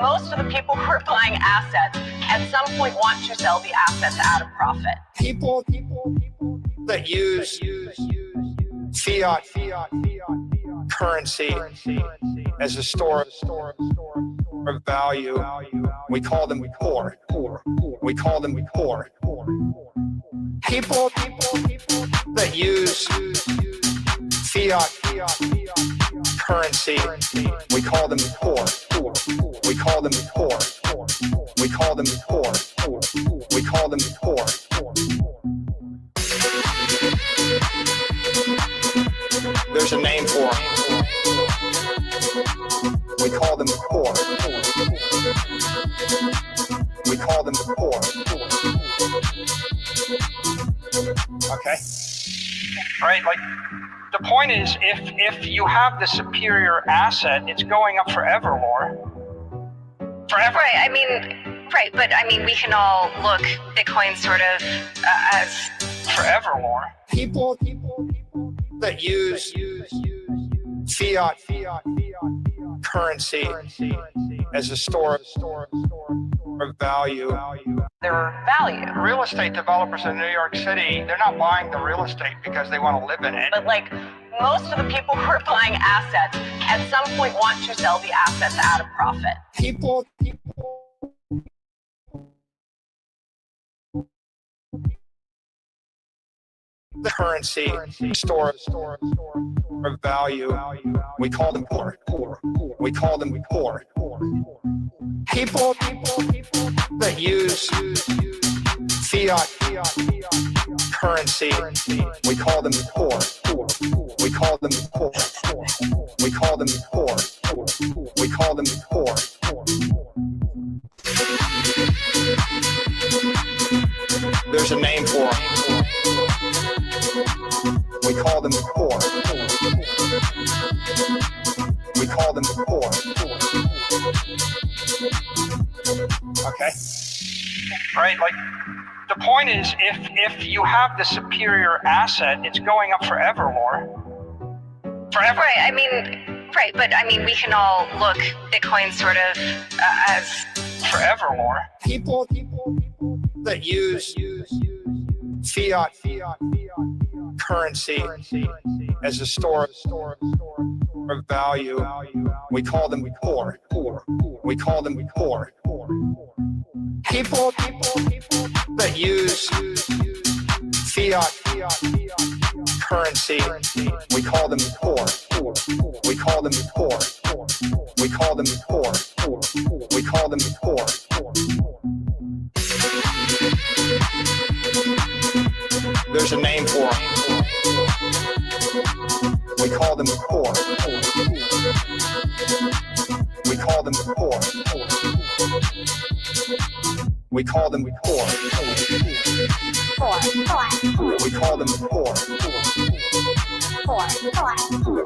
most of the people who are buying assets at some point want to sell the assets at a profit. People that use fiat currency as a store of value, we call them poor. We call them poor. People that use fiat currency, we call them poor. We call them poor. We call them poor. We call them poor. There's a name for them. We call them poor. We call them poor. Okay? Right? Like, the point is, if you have the superior asset, it's going up forever more. Forever. Right, I mean, right, but I mean, we can all look Bitcoin sort of as forevermore. People that use fiat currency as a store of value. Their value. Real estate developers in New York City, they're not buying the real estate because they want to live in it. But like most of the people who are buying assets at some point want to sell the assets at a profit. People the currency store of value, we call them poor. We call them poor. People that use fiat currency, we call them poor. We call them poor. We call them poor. We call them poor. There's a name for them. We call them poor. We call them poor. Okay? Right? Like, the point is, if you have the superior asset, it's going up forevermore. Forever. Right, I mean, right, but I mean, we can all look Bitcoin sort of as forevermore. People that use fiat currency as a store of value, we call them poor. We call them poor. People that use fiat currency, we call them poor. We call them poor. We call them poor. We call them poor. There's a name for them. We call them poor. We call them poor. We call them poor. We call them poor.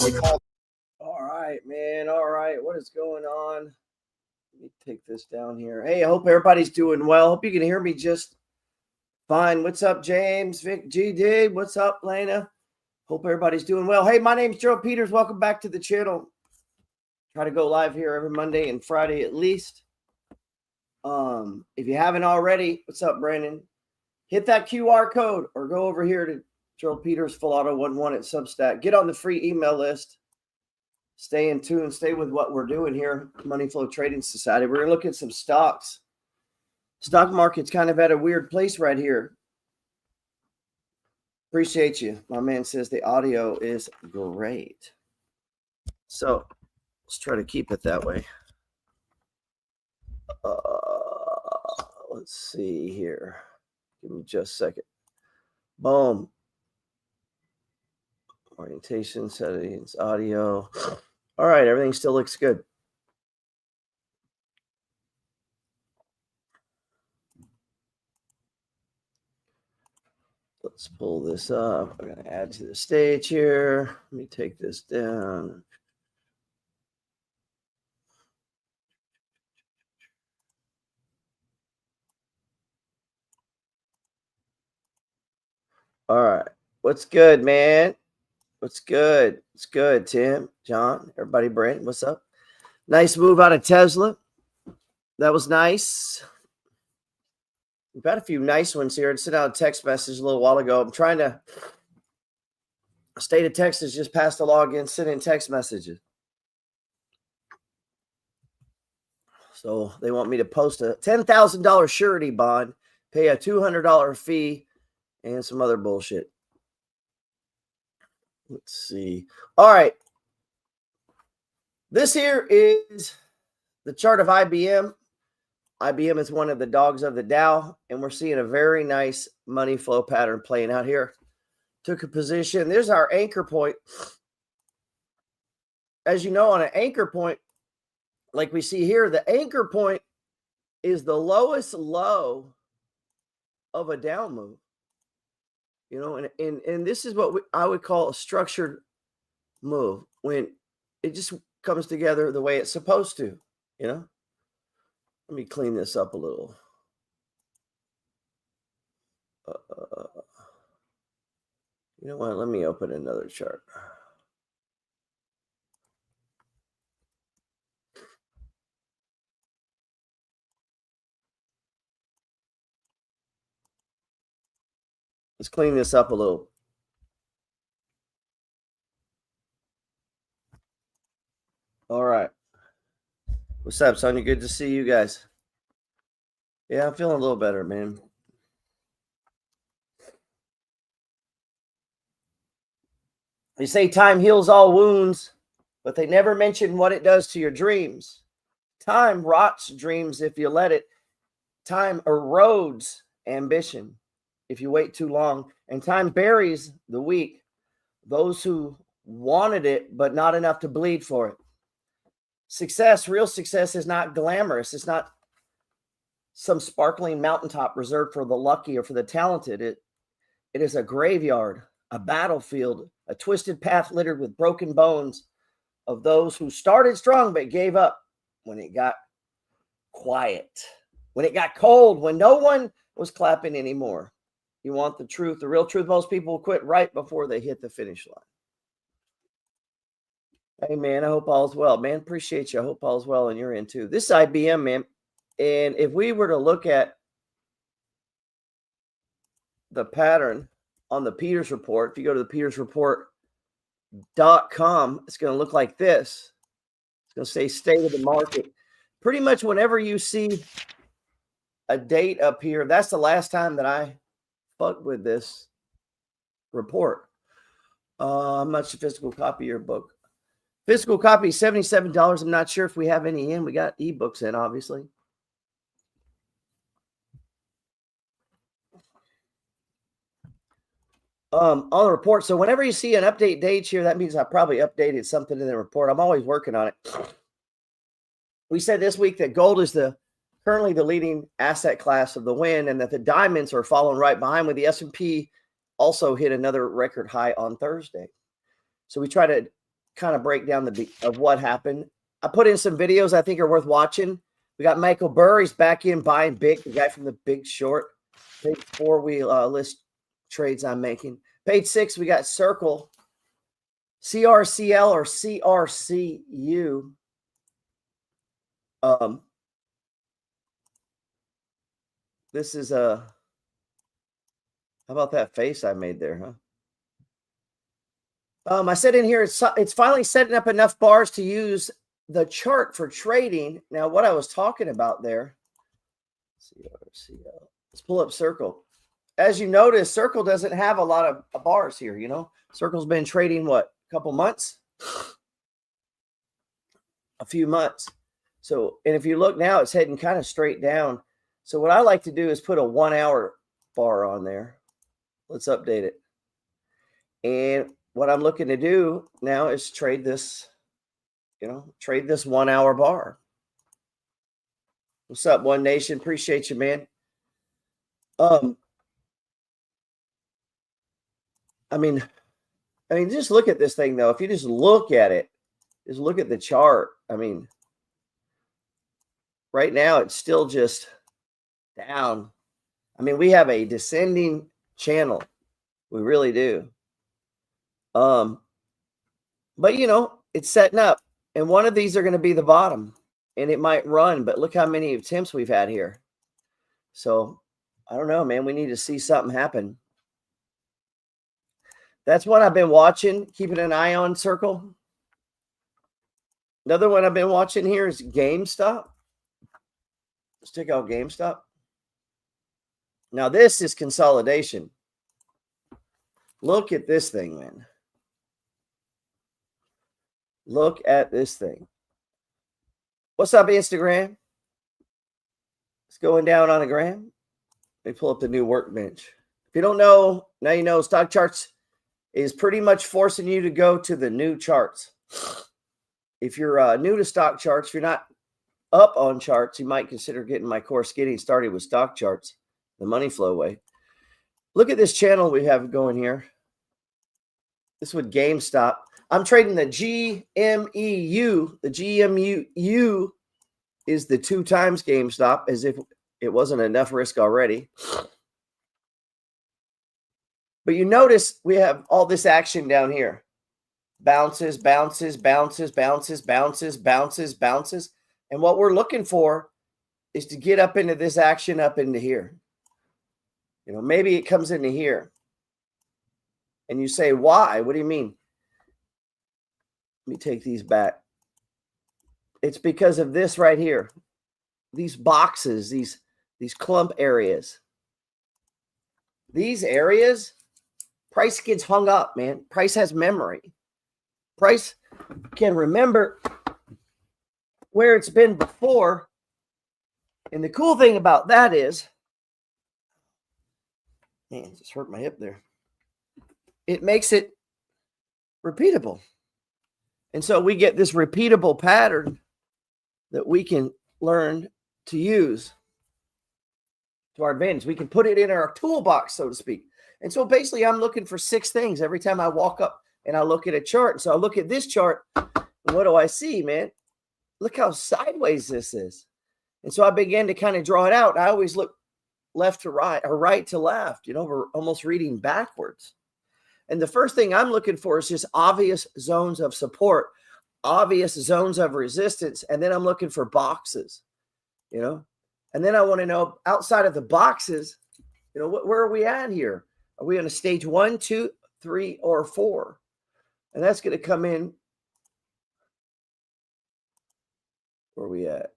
We call. All right, man. All right. What is going on? Let me take this down here. Hey, I hope everybody's doing well. Hope you can hear me just fine. What's up, James? Vic, GD. What's up, Lena? Hope everybody's doing well. Hey, my name's Gerald Peters. Welcome back to the channel. Try to go live here every Monday and Friday at least. If you haven't already, what's up, Brandon? Hit that QR code or go over here to Gerald Peters Full Auto 11 at Substack. Get on the free email list. Stay in tune. Stay with what we're doing here, Money Flow Trading Society. We're going to look at some stocks. Stock market's kind of at a weird place right here. Appreciate you. My man says the audio is great. So let's try to keep it that way. Let's see here. Give me just a second. Boom. Orientation settings, audio. All right, everything still looks good. Let's pull this up. I'm going to add to the stage here. Let me take this down. All right. What's good, man? What's good? It's good, Tim, John, everybody, Brent, what's up? Nice move out of Tesla. That was nice. We've got a few nice ones here. I sent out a text message a little while ago. I'm trying to. State of Texas just passed a law against sending text messages. So they want me to post a $10,000 surety bond, pay a $200 fee, and some other bullshit. Let's see. All right. This here is the chart of IBM. IBM is one of the dogs of the Dow, and we're seeing a very nice money flow pattern playing out here. Took a position. There's our anchor point. As you know, on an anchor point, like we see here, the anchor point is the lowest low of a down move. You know, and this is what I would call a structured move, when it just comes together the way it's supposed to, you know. Let me clean this up a little. You know what? Let me open another chart. Let's clean this up a little. All right. What's up, Sonia? Good to see you guys. Yeah, I'm feeling a little better, man. They say time heals all wounds, but they never mention what it does to your dreams. Time rots dreams if you let it. Time erodes ambition if you wait too long. And time buries the weak, those who wanted it, but not enough to bleed for it. Success, real success, is not glamorous. It's not some sparkling mountaintop reserved for the lucky or for the talented. It is a graveyard, a battlefield, a twisted path littered with broken bones of those who started strong but gave up when it got quiet, when it got cold, when no one was clapping anymore. You want the truth, the real truth. Most people quit right before they hit the finish line. Hey, man, I hope all's well. Man, appreciate you. I hope all's well and you're in too. This is IBM, man. And if we were to look at the pattern on the Peters report, if you go to the petersreport.com, it's going to look like this. It's going to say state of the market. Pretty much whenever you see a date up here, that's the last time that I fucked with this report. How much a physical copy of your book? Physical copy is $77. I'm not sure if we have any in. We got ebooks in, obviously. On the report. So whenever you see an update date here, that means I probably updated something in the report. I'm always working on it. We said this week that gold is currently the leading asset class of the win, and that the diamonds are following right behind, with the S&P also hit another record high on Thursday. So we try to kind of break down of what happened. I put in some videos I think are worth watching. We got Michael Burr. He's back in buying big, the guy from The Big Short. Page 4, we list trades I'm making. Page 6, we got Circle, CRCL or CRCU. This is how about that face I made there, huh? I said in here, it's finally setting up enough bars to use the chart for trading. Now, what I was talking about there, CRCL. Let's pull up Circle. As you notice, Circle doesn't have a lot of bars here, you know. Circle's been trading, what, a couple months? A few months. So, and if you look now, it's heading kind of straight down. So what I like to do is put a 1 hour bar on there. Let's update it. And what I'm looking to do now is trade this, trade this 1 hour bar. What's up, One Nation? Appreciate you, man. I mean, just look at this thing, though. If you just look at it, just look at the chart. I mean, right now it's still just down. I mean, we have a descending channel. We really do. But, it's setting up. And one of these are going to be the bottom. and it might run, but look how many attempts we've had here. So I don't know, man. We need to see something happen. That's what I've been watching, keeping an eye on, Circle. Another one I've been watching here is GameStop. Let's check out GameStop. Now, this is consolidation. Look at this thing, man. Look at this thing. What's up, Instagram? It's going down on a gram. Let me pull up the new workbench. If you don't know, now you know. Stock charts is pretty much forcing you to go to the new charts. If you're new to stock charts, if you're not up on charts, you might consider getting my course, Getting Started with Stock Charts, the money flow way. Look at this channel we have going here. This would GameStop. I'm trading the GMEU. The GMEU is the 2 times GameStop, as if it wasn't enough risk already. But you notice we have all this action down here. Bounces, bounces, bounces, bounces, bounces, bounces, bounces. And what we're looking for is to get up into this action up into here. You know, maybe it comes into here. And you say, why? What do you mean? Let me take these back. It's because of this right here. These boxes, these clump areas. These areas, price gets hung up, man. Price has memory. Price can remember where it's been before. And the cool thing about that is, man, it just hurt my hip there. It makes it repeatable. And so we get this repeatable pattern that we can learn to use to our advantage. We can put it in our toolbox, so to speak. And so basically I'm looking for 6 things every time I walk up and I look at a chart. And so I look at this chart, and what do I see, man? Look how sideways this is. And so I began to kind of draw it out. I always look left to right or right to left. You know, we're almost reading backwards. And the first thing I'm looking for is just obvious zones of support, obvious zones of resistance. And then I'm looking for boxes, you know. And then I want to know, outside of the boxes, you know, where are we at here? Are we on a stage 1, 2, 3, or 4? And that's going to come in. Where are we at?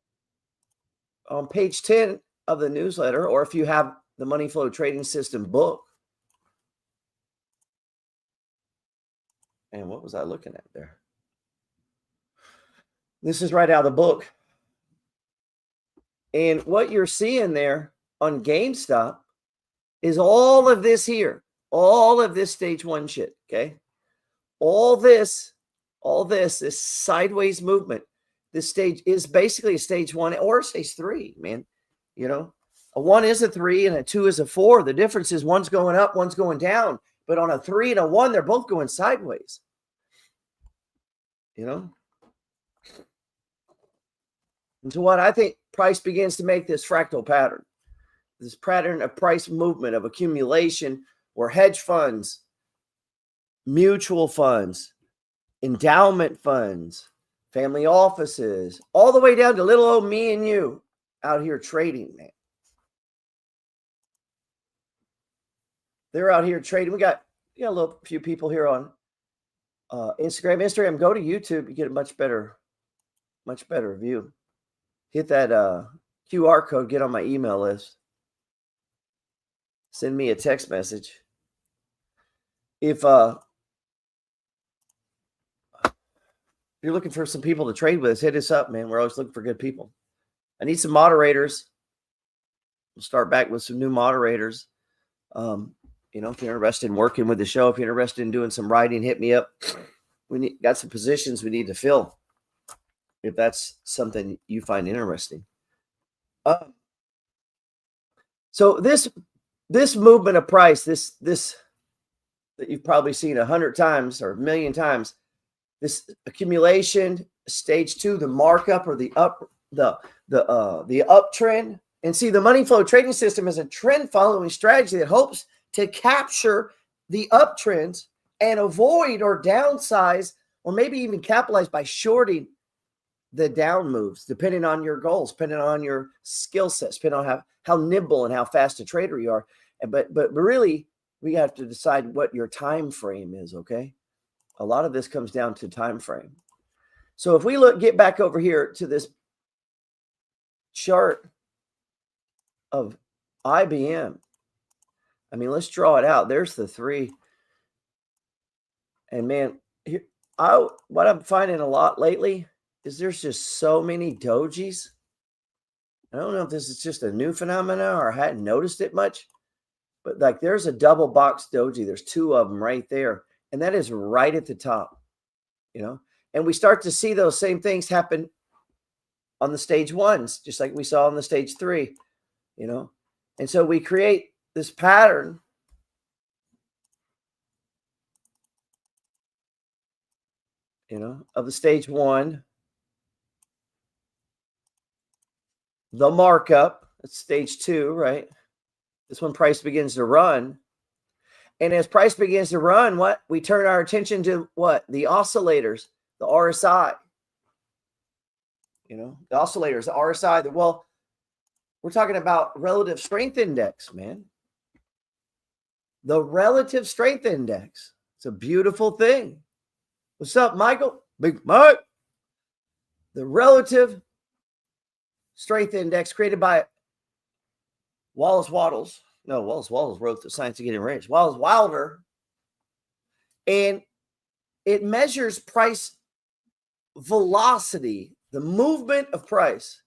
On page 10 of the newsletter, or if you have the Money Flow Trading System book. And what was I looking at there? This is right out of the book. And what you're seeing there on GameStop is all of this here. All of this stage 1 shit, okay? All this sideways movement. This stage is basically a stage 1 or a stage 3, man. You know, a 1 is a 3 and a 2 is a 4. The difference is one's going up, one's going down. But on a 3 and a 1, they're both going sideways. You know? And so what I think price begins to make this fractal pattern. This pattern of price movement, of accumulation, where hedge funds, mutual funds, endowment funds, family offices, all the way down to little old me and you out here trading, man. They're out here trading. We got a few people here on Instagram. Go to YouTube. You get a much better view. Hit that QR code. Get on my email list. Send me a text message. If you're looking for some people to trade with us, hit us up, man. We're always looking for good people. I need some moderators. We'll start back with some new moderators. You know, if you're interested in working with the show, if you're interested in doing some writing, hit me up. We got some positions we need to fill, if that's something you find interesting. So this movement of price, this that you've probably seen 100 times or 1,000,000 times, this accumulation, stage 2, the markup or the uptrend. And see, the money flow trading system is a trend following strategy that hopes to capture the uptrends and avoid or downsize or maybe even capitalize by shorting the down moves, depending on your goals, depending on your skill sets, depending on how nimble and how fast a trader you are. But really, we have to decide what your time frame is, okay? A lot of this comes down to time frame. So if we get back over here to this chart of IBM, I mean, let's draw it out. There's the 3. And man, what I'm finding a lot lately is there's just so many dojis. I don't know if this is just a new phenomena or I hadn't noticed it much, but like there's a double box doji. There's 2 of them right there. And that is right at the top, you know, and we start to see those same things happen on the stage 1s, just like we saw on the stage 3, you know, and so we create this pattern of the stage 1, the markup, that's stage 2, right? This when price begins to run. And as price begins to run, we turn our attention to what? The oscillators, the RSI. The oscillators, the RSI. Well, we're talking about relative strength index, man. The relative strength index. It's a beautiful thing. What's up, Michael? Big Mike. The relative strength index created by Wallace Wattles. No, Wallace Wattles wrote The Science of Getting Rich. Wallace Wilder. And it measures price velocity, the movement of price.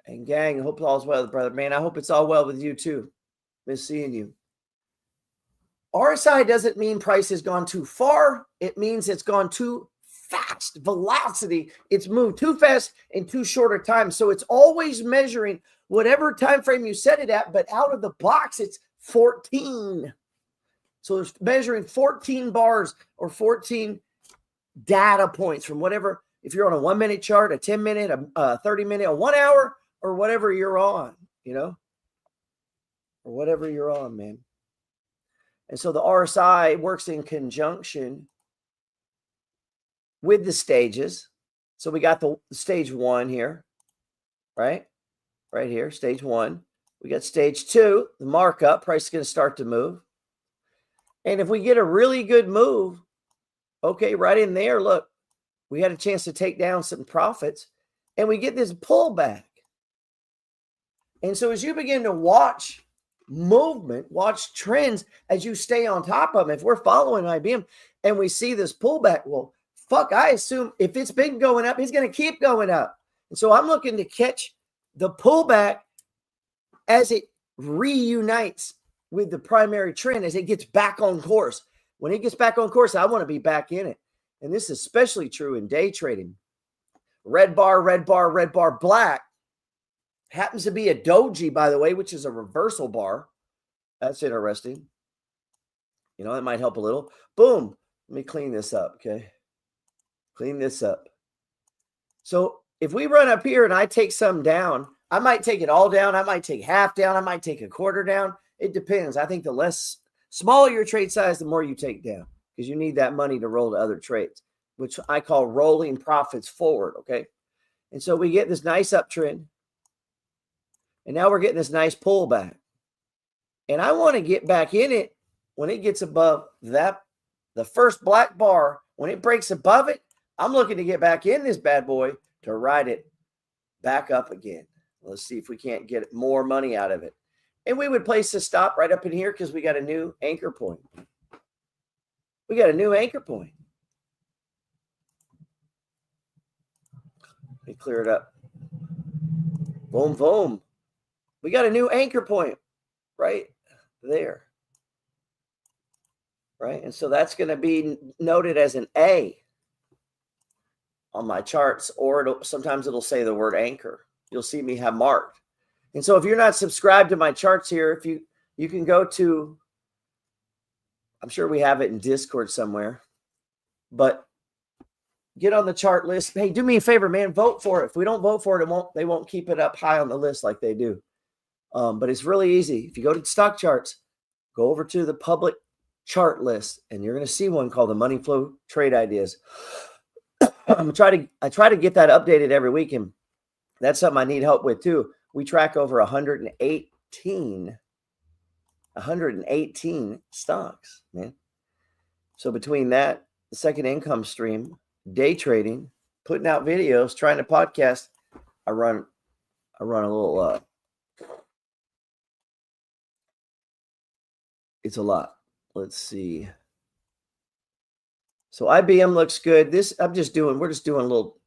And gang, I hope all's well, brother. Man, I hope it's all well with you too. Miss seeing you. RSI doesn't mean price has gone too far. It means it's gone too fast. Velocity. It's moved too fast in too short a time. So it's always measuring whatever time frame you set it at, but out of the box, it's 14. So it's measuring 14 bars or 14 data points from whatever, if you're on a 1 minute chart, a 10 minute, a 30 minute, a 1 hour, or whatever you're on, or whatever you're on, man. And so the RSI works in conjunction with the stages. So we got the stage 1 here, right? Right here, stage 1. We got stage 2, the markup. Price is going to start to move. And if we get a really good move, okay, right in there, look, we had a chance to take down some profits, and we get this pullback. And so as you begin to watch movement, watch trends, as you stay on top of them, if we're following IBM and we see this pullback, well, fuck, I assume if it's been going up, it's going to keep going up. And so I'm looking to catch the pullback as it reunites with the primary trend, as it gets back on course. When it gets back on course, I want to be back in it. And this is especially true in day trading. Red bar, red bar, red bar, black. Happens to be a doji, by the way, which is a reversal bar. That's interesting. That might help a little. Boom. Let me clean this up, okay? Clean this up. So if we run up here and I take some down, I might take it all down. I might take half down. I might take a quarter down. It depends. I think the smaller your trade size, the more you take down, because you need that money to roll to other trades, which I call rolling profits forward, okay? And so we get this nice uptrend. And now we're getting this nice pullback. And I want to get back in it when it gets above that, the first black bar. When it breaks above it, I'm looking to get back in this bad boy to ride it back up again. Let's see if we can't get more money out of it. And we would place the stop right up in here because we got a new anchor point. We got a new anchor point. Let me clear it up. Boom, boom. We got a new anchor point right there. Right? And so that's going to be noted as an A on my charts, or sometimes it'll say the word anchor. You'll see me have marked. And so if you're not subscribed to my charts here, if you can go to, I'm sure we have it in Discord somewhere, but get on the chart list. Hey, do me a favor, man, vote for it. If we don't vote for it, they won't keep it up high on the list like they do. But it's really easy. If you go to stock charts, go over to the public chart list, and you're going to see one called the Money Flow Trade Ideas. I try to get that updated every week, and that's something I need help with too. We track over 118 stocks, man. So between that, the second income stream, day trading, putting out videos, trying to podcast, I run a little it's a lot. Let's see. So IBM looks good. We're just doing a little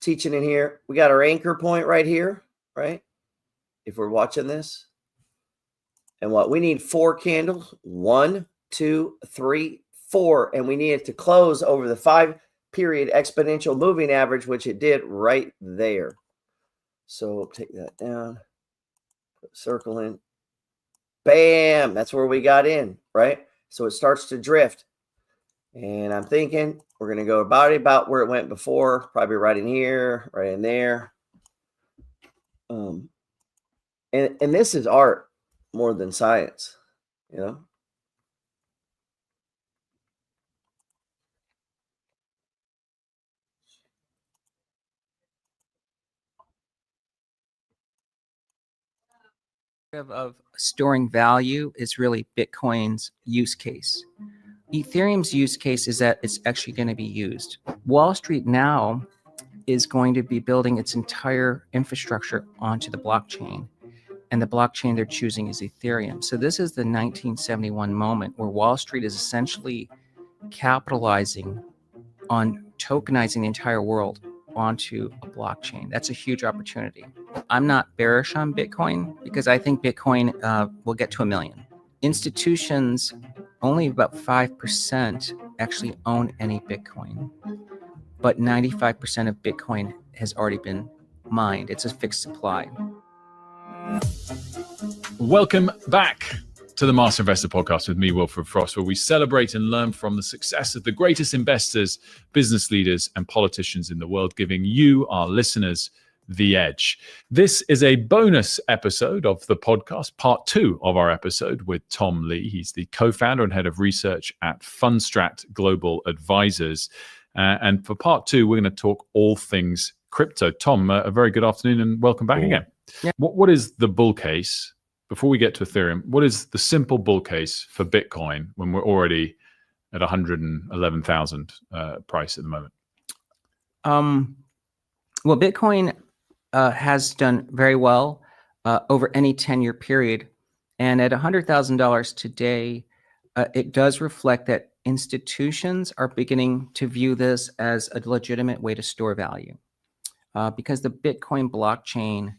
teaching in here. We got our anchor point right here, right? If we're watching this. And what we need 4 candles, 1, 2, 3, 4, and we need it to close over the 5-period exponential moving average, which it did right there. So take that down, put a circle in. Bam! That's where we got in, right? So it starts to drift. And I'm thinking we're going to go about where it went before, probably right in here, right in there. And this is art more than science, you know? Of storing value is really Bitcoin's use case. Ethereum's use case is that it's actually going to be used. Wall Street now is going to be building its entire infrastructure onto the blockchain, and the blockchain they're choosing is Ethereum. So this is the 1971 moment where Wall Street is essentially capitalizing on tokenizing the entire world onto a blockchain. That's a huge opportunity. I'm not bearish on Bitcoin because I think Bitcoin will get to 1 million. Institutions, only about 5% actually own any Bitcoin, but 95% of Bitcoin has already been mined. It's a fixed supply. Welcome back to the Master Investor Podcast with me, Wilfred Frost, where we celebrate and learn from the success of the greatest investors, business leaders, and politicians in the world, giving you, our listeners, the edge. This is a bonus episode of the podcast, part 2 of our episode with Tom Lee. He's the co-founder and head of research at Fundstrat Global Advisors. And for part 2, we're going to talk all things crypto. Tom, a very good afternoon and welcome back again. Yeah. What is the bull case? Before we get to Ethereum, what is the simple bull case for Bitcoin when we're already at 111,000 price at the moment? Well, Bitcoin has done very well over any 10-year period. And at $100,000 today, it does reflect that institutions are beginning to view this as a legitimate way to store value. Because the Bitcoin blockchain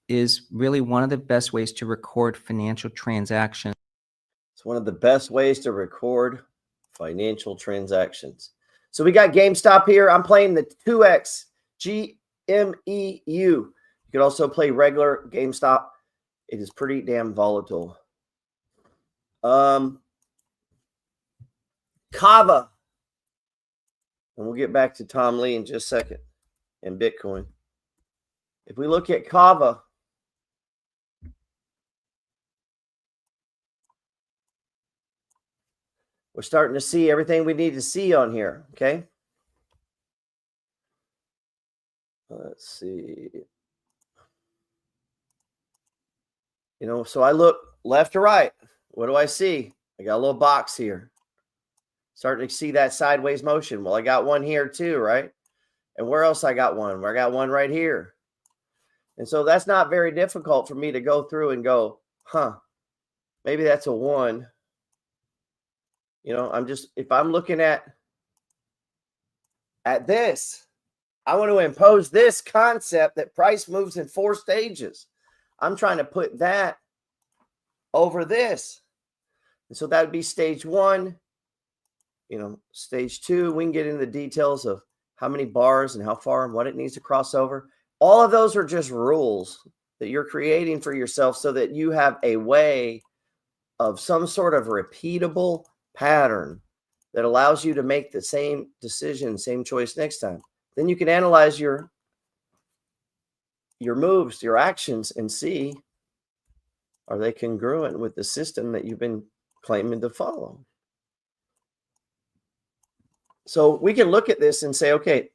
is really one of the best ways to record financial transactions. It's one of the best ways to record financial transactions. So we got GameStop here. I'm playing the 2X GMEU. You could also play regular GameStop. It is pretty damn volatile. CAVA. And we'll get back to Tom Lee in just a second and Bitcoin. If we look at CAVA, we're starting to see everything we need to see on here, okay? Let's see. You know, so I look left to right. What do I see? I got a little box here. Starting to see that sideways motion. Well, I got one here too, right? And where else I got one? I got one right here. And so that's not very difficult for me to go through and go, maybe that's a 1. You know, if I'm looking at this, I want to impose this concept that price moves in 4 stages. I'm trying to put that over this. And so that would be stage 1. You know, stage 2, we can get into the details of how many bars and how far and what it needs to cross over. All of those are just rules that you're creating for yourself so that you have a way of some sort of repeatable pattern that allows you to make the same decision, same choice next time. Then you can analyze your moves, your actions, and see, are they congruent with the system that you've been claiming to follow? So we can look at this and say, okay,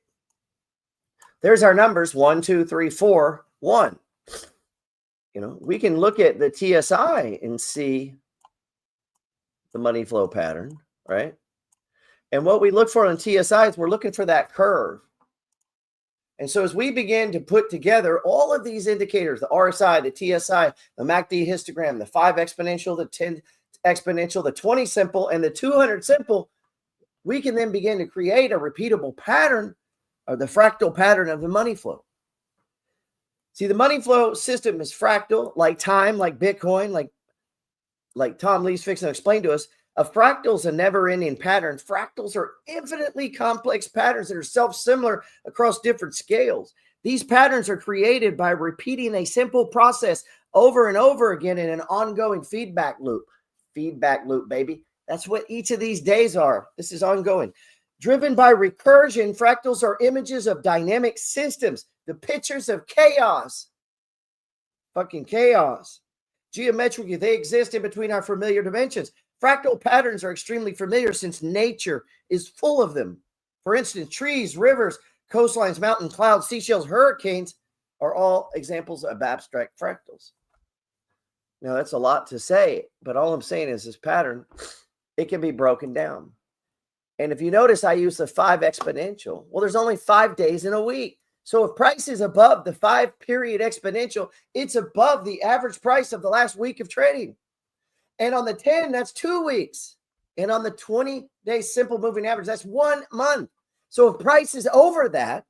there's our numbers 1, 2, 3, 4, 1. We can look at the TSI and see the money flow pattern, right? And what we look for on TSI is we're looking for that curve. And so as we begin to put together all of these indicators, the RSI, the TSI, the MACD histogram, the 5 exponential, the 10 exponential, the 20 simple, and the 200 simple, we can then begin to create a repeatable pattern, or the fractal pattern of the money flow. See, the money flow system is fractal, like time, like Bitcoin, like Tom Lee's fixing to explain to us. A fractal is a never-ending pattern. Fractals are infinitely complex patterns that are self-similar across different scales. These patterns are created by repeating a simple process over and over again in an ongoing feedback loop. Feedback loop, baby. That's what each of these days are. This is ongoing. Driven by recursion, fractals are images of dynamic systems, the pictures of chaos. Fucking chaos. Geometrically, they exist in between our familiar dimensions. Fractal patterns are extremely familiar since nature is full of them. For instance, trees, rivers, coastlines, mountains, clouds, seashells, hurricanes are all examples of abstract fractals. Now, that's a lot to say, but all I'm saying is this pattern, it can be broken down. And if you notice, I use the 5 exponential. Well, there's only 5 days in a week. So if price is above the 5-period exponential, it's above the average price of the last week of trading. And on the 10, that's 2 weeks. And on the 20-day simple moving average, that's 1 month. So if price is over that,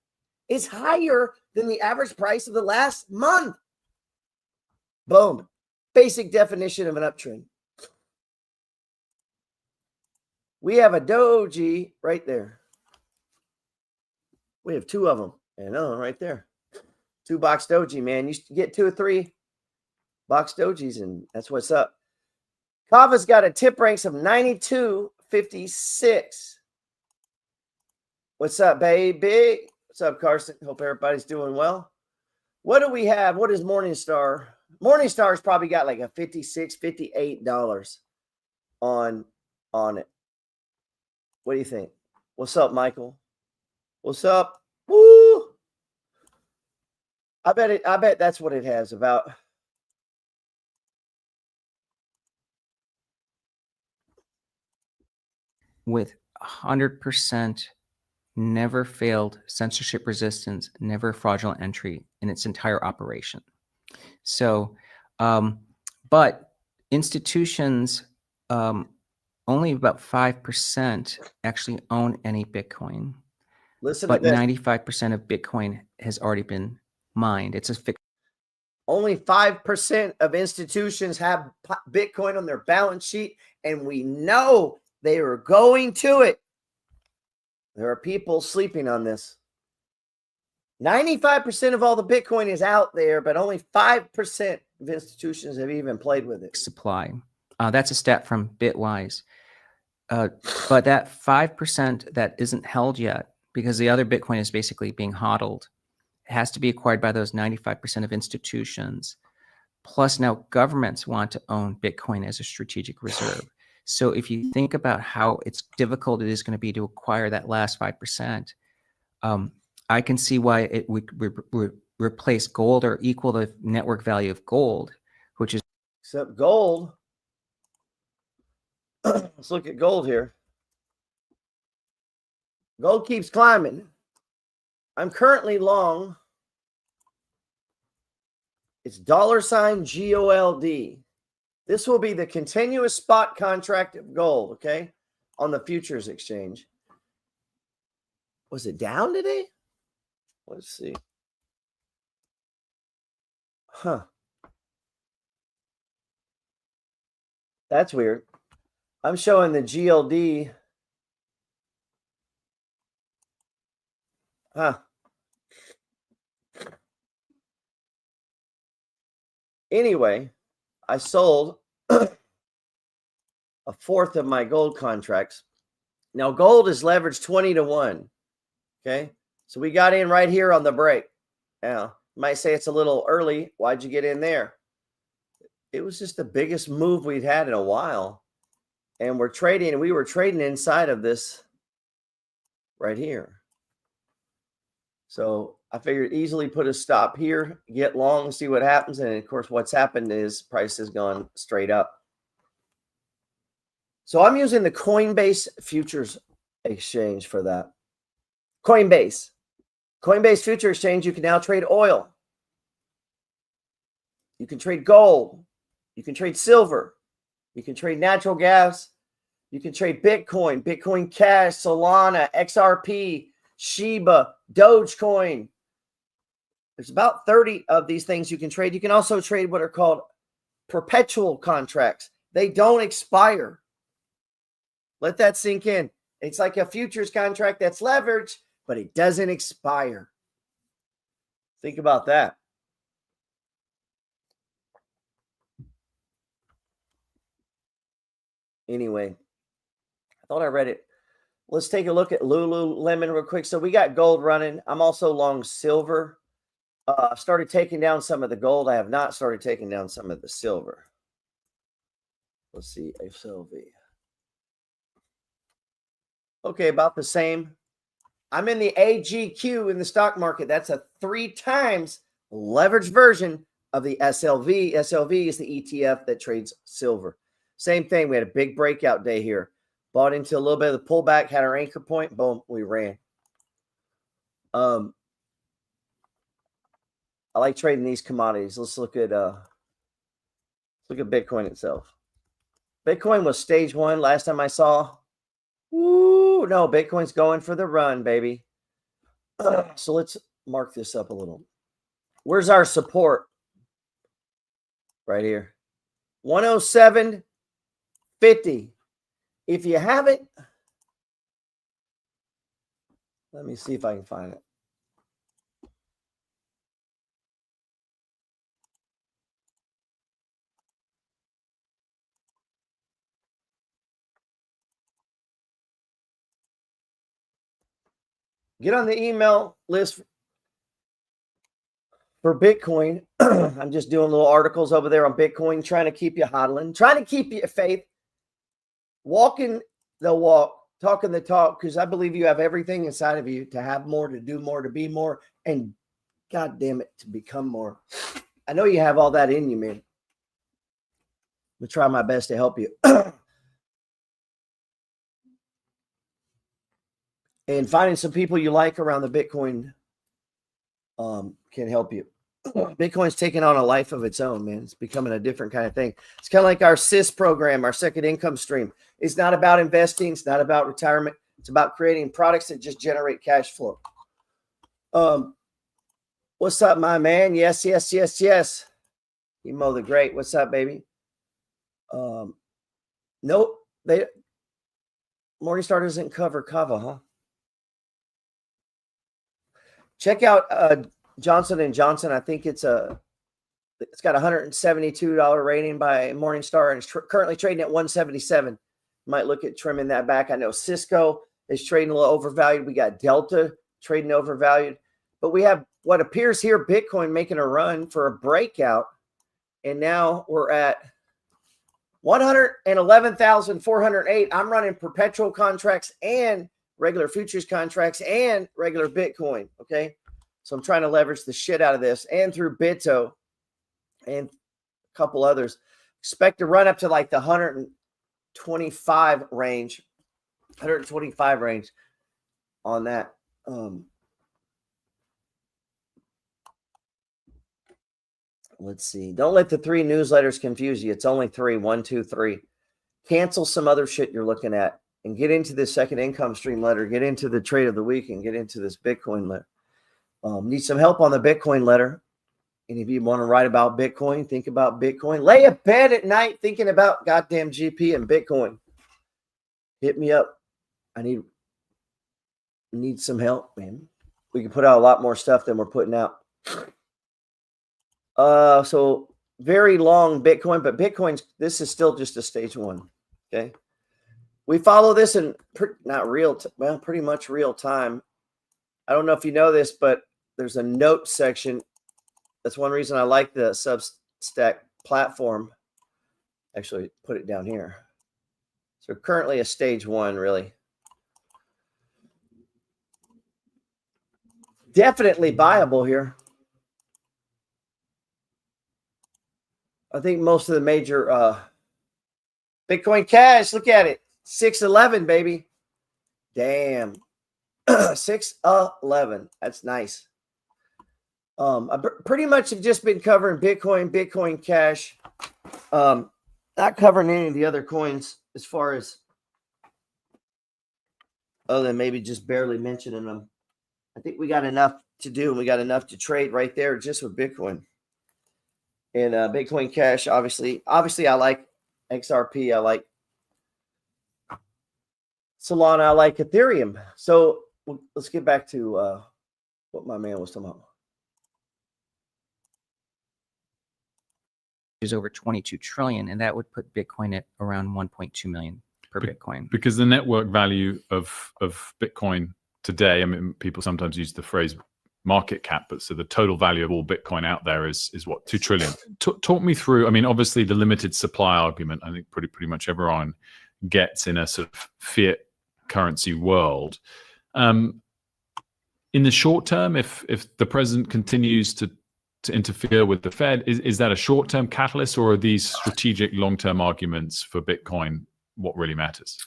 it's higher than the average price of the last month. Boom. Basic definition of an uptrend. We have a doji right there. We have 2 of them. And another one right there. 2 box doji, man. You get 2 or 3 box dojis, and that's what's up. CAVA's got a tip ranks of 92.56. What's up, baby? What's up, Carson? Hope everybody's doing well. What do we have? What is Morningstar? Morningstar's probably got like a $56, $58 on it. What do you think? What's up, Michael? What's up? Woo! I bet that's what it has about. With 100% never failed censorship resistance, never fraudulent entry in its entire operation. So, but institutions, only about 5% actually own any Bitcoin. Listen but to this. 95% of Bitcoin has already been mined. It's a fixed. Only 5% of institutions have Bitcoin on their balance sheet, and we know they are going to it. There are people sleeping on this. 95% of all the Bitcoin is out there, but only 5% of institutions have even played with it. Supply. That's a stat from Bitwise. But that 5% that isn't held yet, because the other Bitcoin is basically being hodled, has to be acquired by those 95% of institutions. Plus now governments want to own Bitcoin as a strategic reserve. So if you think about how difficult it is going to be to acquire that last 5%, I can see why it would replace gold or equal the network value of gold, which is. Except gold. Let's look at gold here. Gold keeps climbing. I'm currently long. It's $GOLD. This will be the continuous spot contract of gold, okay, on the futures exchange. Was it down today? Let's see. Huh. That's weird. I'm showing the GLD. Huh. Anyway, I sold a fourth of my gold contracts. Now, gold is leveraged 20 to 1. Okay. So we got in right here on the break. Now, you might say it's a little early. Why'd you get in there? It was just the biggest move we'd had in a while. And we were trading inside of this right here. So I figured easily put a stop here, get long, see what happens. And of course, what's happened is price has gone straight up. So I'm using the Coinbase Futures Exchange for that. Coinbase Future Exchange, you can now trade oil. You can trade gold. You can trade silver. You can trade natural gas. You can trade Bitcoin, Bitcoin Cash, Solana, XRP, Shiba, Dogecoin. There's about 30 of these things you can trade. You can also trade what are called perpetual contracts. They don't expire. Let that sink in. It's like a futures contract that's leveraged, but it doesn't expire. Think about that. Anyway, I thought I read it. Let's take a look at Lululemon real quick. So we got gold running. I'm also long silver. I've started taking down some of the gold. I have not started taking down some of the silver. Let's see, XLV. Okay, about the same. I'm in the AGQ in the stock market. That's a 3 times leveraged version of the SLV. SLV is the ETF that trades silver. Same thing. We had a big breakout day here. Bought into a little bit of the pullback, had our anchor point. Boom, we ran. I like trading these commodities. Let's look at Bitcoin itself. Bitcoin was stage 1 last time I saw. Woo! No, Bitcoin's going for the run, baby. So let's mark this up a little. Where's our support? Right here. 107.50. If you haven't, let me see if I can find it. Get on the email list for Bitcoin. I'm just doing little articles over there on Bitcoin, trying to keep you hodling, trying to keep you faith, walking the walk, talking the talk, because I believe you have everything inside of you to have more, to do more, to be more, and God damn it, to become more. I know you have all that in you, man. I'm going to try my best to help you. And finding some people you like around the Bitcoin can help you. Bitcoin's taking on a life of its own, man. It's becoming a different kind of thing. It's kind of like our SIS program, our second income stream. It's not about investing. It's not about retirement. It's about creating products that just generate cash flow. What's up, my man? Yes. Emo the Great. What's up, baby? Nope. Morningstar doesn't cover CAVA, huh? Check out Johnson & Johnson. I think it's got a $172 rating by Morningstar, and it's currently trading at 177. Might look at trimming that back. I know Cisco is trading a little overvalued. We got Delta trading overvalued, but we have what appears here, Bitcoin making a run for a breakout, and now we're at 111,408. I'm running perpetual contracts and regular futures contracts and regular Bitcoin. Okay. So I'm trying to leverage the shit out of this, and through Bitto and a couple others. Expect to run up to like the 125 range on that. Let's see. Don't let the 3 newsletters confuse you. It's only 3. 1, 2, 3. Cancel some other shit you're looking at and get into this second income stream letter, get into the trade of the week, and get into this Bitcoin letter. Need some help on the Bitcoin letter. Any of you want to write about Bitcoin, think about Bitcoin, lay a bed at night thinking about goddamn GP and Bitcoin, hit me up. I need some help, man. We can put out a lot more stuff than we're putting out. So very long Bitcoin, but this is still just a stage 1. Okay. We follow this in pretty much real time. I don't know if you know this, but there's a note section. That's one reason I like the Substack platform. Actually, put it down here. So currently a stage 1, really. definitely buyable here. I think most of the major Bitcoin Cash, look at it. 611, baby. Damn. 611. That's nice. I pretty much have just been covering Bitcoin Cash. Not covering any of the other coins as far as other than maybe just barely mentioning them. I think we got enough to do, and we got enough to trade right there just with Bitcoin. And Bitcoin Cash, obviously, I like XRP. I like Solana. I like Ethereum. So let's get back to what my man was talking about. Is over 22 trillion, and that would put Bitcoin at around 1.2 million per Bitcoin. Because the network value of Bitcoin today, I mean, people sometimes use the phrase market cap, but so the total value of all Bitcoin out there is what, 2 trillion. Talk me through. I mean, obviously the limited supply argument, I think pretty much everyone gets in a sort of fiat currency world. In the short term, if the president continues to interfere with the Fed, is that a short-term catalyst, or are these strategic long-term arguments for Bitcoin what really matters?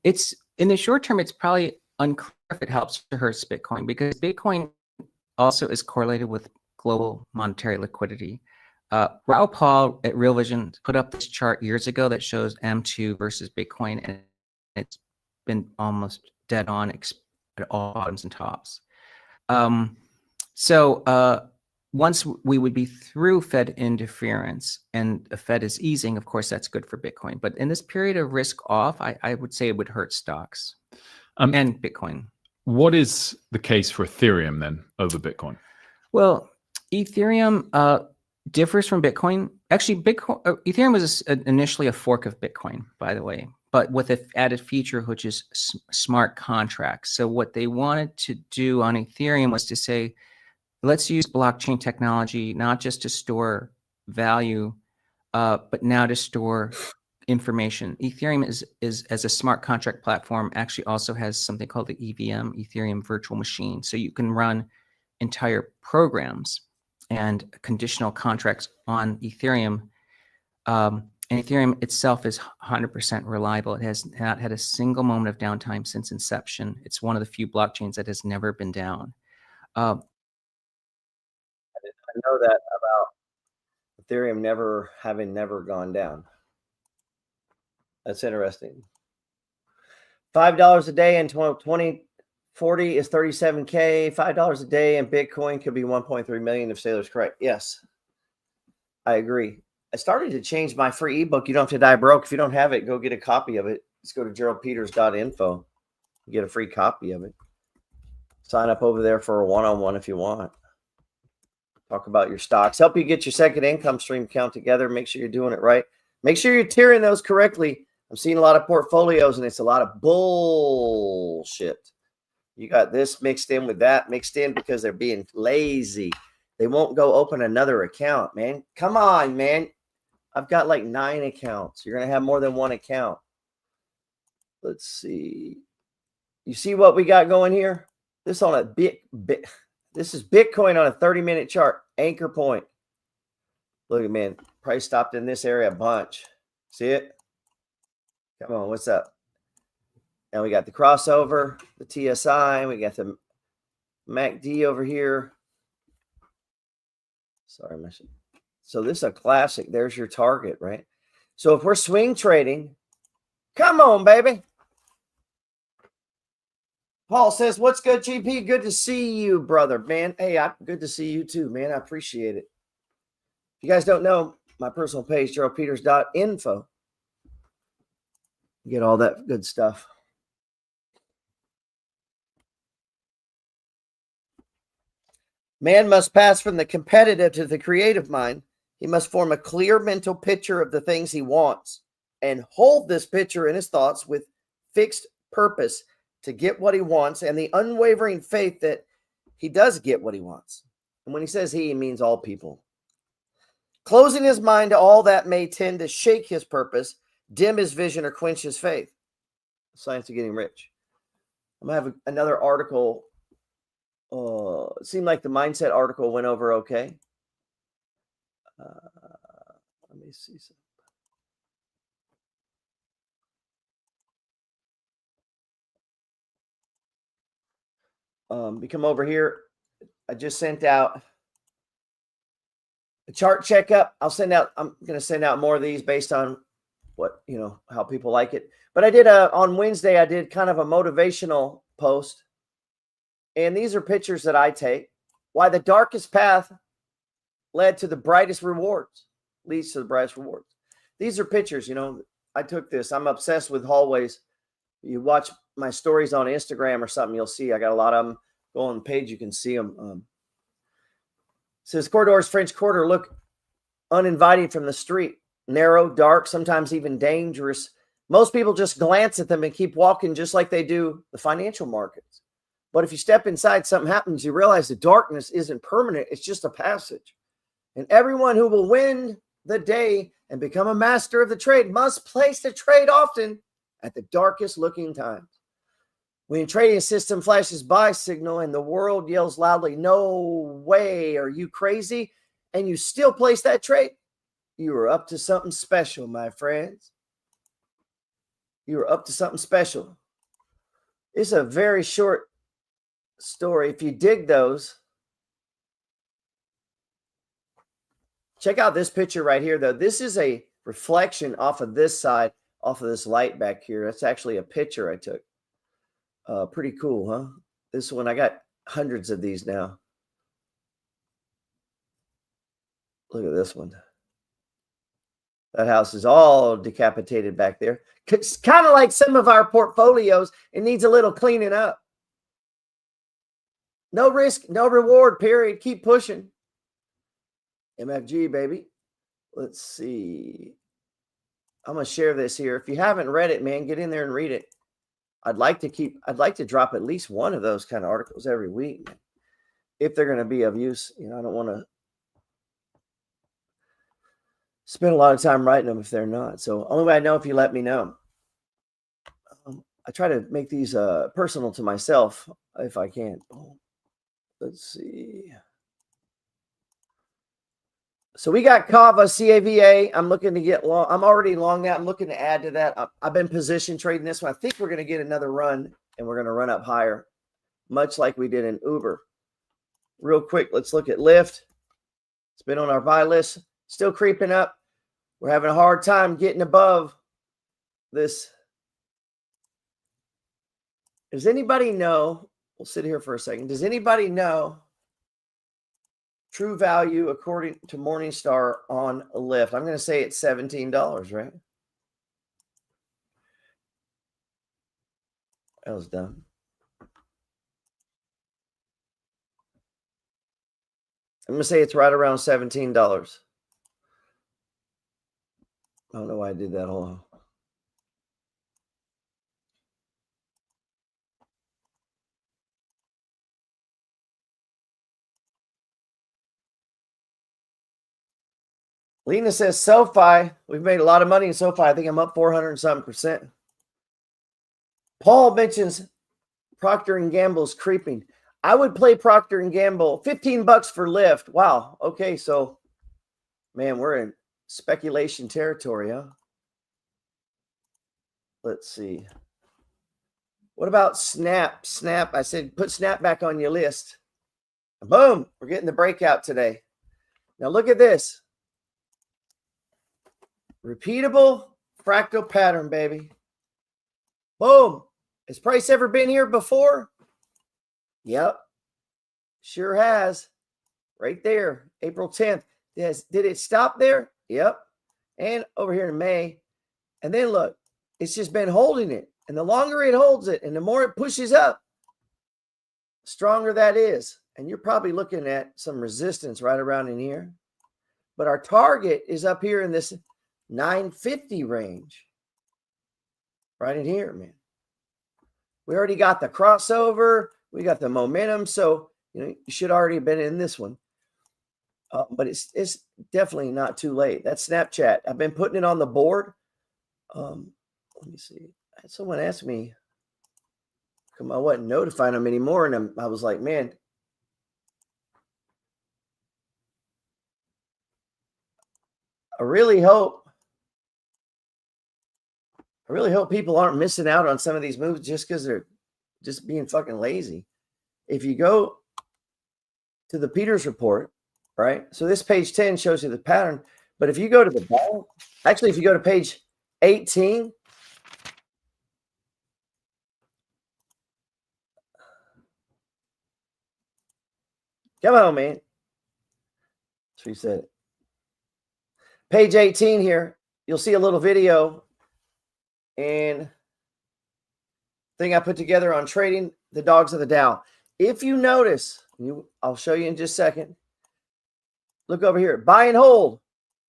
It's in the short term, it's probably unclear if it helps or hurts Bitcoin, because Bitcoin also is correlated with global monetary liquidity. Raoul Paul at Real Vision put up this chart years ago that shows M2 versus Bitcoin, and it's been almost dead on at all bottoms and tops. Once we would be through Fed interference and the Fed is easing, of course, that's good for Bitcoin. But in this period of risk off, I would say it would hurt stocks and Bitcoin. What is the case for Ethereum then over Bitcoin? Well, Ethereum differs from Bitcoin. Actually, Ethereum was initially a fork of Bitcoin, by the way, but with an added feature, which is smart contracts. So what they wanted to do on Ethereum was to say, let's use blockchain technology, not just to store value, but now to store information. Ethereum is as a smart contract platform, actually also has something called the EVM, Ethereum Virtual Machine. So you can run entire programs and conditional contracts on Ethereum. And Ethereum itself is 100% reliable. It has not had a single moment of downtime since inception. It's one of the few blockchains that has never been down. I know that about Ethereum never gone down. That's interesting. $5 a day in 2040 is 37K. $5 a day in Bitcoin could be 1.3 million if Sailor's correct. Yes, I agree. I started to change my free ebook. You don't have to die broke. If you don't have it, go get a copy of it. Just go to geraldpeters.info. Get a free copy of it. Sign up over there for a one-on-one if you want. Talk about your stocks. Help you get your second income stream count together. Make sure you're doing it right. Make sure you're tiering those correctly. I'm seeing a lot of portfolios, and it's a lot of bullshit. You got this mixed in with that mixed in because they're being lazy. They won't go open another account, man. Come on, man. I've got like 9 accounts. You're going to have more than one account. Let's see. You see what we got going here? This on a This is Bitcoin on a 30-minute chart. Anchor point. Look at, man, price stopped in this area a bunch. See it? Come on, what's up? Now we got the crossover, the TSI. We got the MACD over here. Sorry, so this is a classic. There's your target, right? So if we're swing trading, come on, baby. Paul says, what's good, GP? Good to see you, brother, man. Hey, good to see you too, man. I appreciate it. If you guys don't know, my personal page, geraldpeters.info. Get all that good stuff. Man must pass from the competitive to the creative mind. He must form a clear mental picture of the things he wants and hold this picture in his thoughts with fixed purpose to get what he wants and the unwavering faith that he does get what he wants. And when he says he means all people. Closing his mind to all that may tend to shake his purpose, dim his vision, or quench his faith. Science of Getting Rich. I'm going to have another article It seemed like the mindset article went over okay. Let me see some. We come over here. I just sent out a chart checkup. I'm going to send out more of these based on what, how people like it. But I did on Wednesday, I did kind of a motivational post. And these are pictures that I take. Why the darkest path led to the brightest rewards, leads to the brightest rewards. These are pictures, I took this. I'm obsessed with hallways. You watch my stories on Instagram or something, you'll see I got a lot of them. Go on the page, you can see them. Says corridors, French Quarter look uninviting from the street. Narrow, dark, sometimes even dangerous. Most people just glance at them and keep walking just like they do the financial markets. But if you step inside, something happens. You realize the darkness isn't permanent. It's just a passage. And everyone who will win the day and become a master of the trade must place the trade often at the darkest looking times. When a trading system flashes buy signal and the world yells loudly, "No way, are you crazy?" and you still place that trade, you are up to something special, my friends. You are up to something special. It's a very short story. If you dig those, check out this picture right here, though. This is a reflection off of this side, off of this light back here. That's actually a picture I took. Pretty cool, huh? This one, I got hundreds of these now. Look at this one. That house is all decapitated back there. It's kind of like some of our portfolios. It needs a little cleaning up. No risk, no reward, period. Keep pushing. MFG, baby. Let's see. I'm going to share this here. If you haven't read it, man, get in there and read it. I'd like to drop at least one of those kind of articles every week, man, if they're going to be of use. I don't want to spend a lot of time writing them if they're not. So only way I know if you let me know. I try to make these personal to myself if I can. Let's see. So we got CAVA, CAVA. I'm looking to get long. I'm already long that. I'm looking to add to that. I've been position trading this one. I think we're going to get another run, and we're going to run up higher, much like we did in Uber. Real quick, let's look at Lyft. It's been on our buy list. Still creeping up. We're having a hard time getting above this. Does anybody know? We'll sit here for a second. Does anybody know true value according to Morningstar on Lyft? I'm going to say it's $17, right? That was dumb. I'm going to say it's right around $17. I don't know why I did that. Hold on. Lena says SoFi. We've made a lot of money in SoFi. I think I'm up 400 and something percent. Paul mentions Procter & Gamble's creeping. I would play Procter & Gamble. $15 for Lyft. Wow. Okay, so, man, we're in speculation territory, huh? Let's see. What about Snap? Snap, I said, put Snap back on your list. Boom, we're getting the breakout today. Now look at this. Repeatable fractal pattern, baby. Boom. Has price ever been here before? Yep. Sure has. Right there. April 10th. Did it stop there? Yep. And over here in May. And then look, it's just been holding it. And the longer it holds it and the more it pushes up, the stronger that is. And you're probably looking at some resistance right around in here. But our target is up here in this 950 range. Right in here, man. We already got the crossover. We got the momentum. So, you should already have been in this one. But it's definitely not too late. That's Snapchat. I've been putting it on the board. Let me see. Someone asked me, come I wasn't notifying them anymore. And I was like, man, I really hope people aren't missing out on some of these moves just because they're just being fucking lazy. If you go to the Peters report, right? So this page 10 shows you the pattern. But if you go to the bottom, actually, if you go to page 18, come on, man. That's what he said. Page 18 here, you'll see a little video and thing I put together on trading the dogs of the Dow. If you notice, I'll show you in just a second. Look over here, buy and hold.